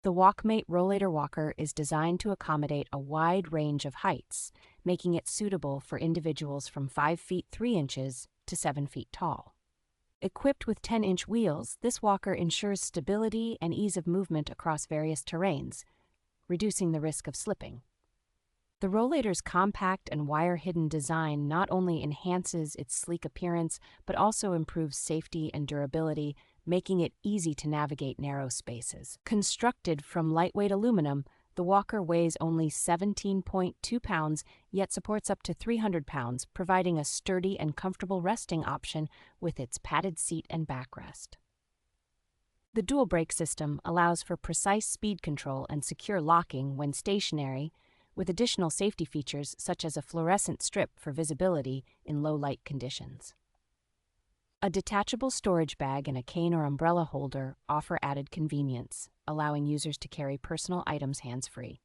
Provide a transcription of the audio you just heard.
The WALK MATE Rollator Walker is designed to accommodate a wide range of heights, making it suitable for individuals from 5 feet 3 inches to 7 feet tall. Equipped with 10-inch wheels, this walker ensures stability and ease of movement across various terrains, reducing the risk of slipping. The Rollator's compact and wire-hidden design not only enhances its sleek appearance, but also improves safety and durability, making it easy to navigate narrow spaces. Constructed from lightweight aluminum, the walker weighs only 17.2 pounds, yet supports up to 300 pounds, providing a sturdy and comfortable resting option with its padded seat and backrest. The dual brake system allows for precise speed control and secure locking when stationary, with additional safety features such as a fluorescent strip for visibility in low-light conditions. A detachable storage bag and a cane or umbrella holder offer added convenience, allowing users to carry personal items hands-free.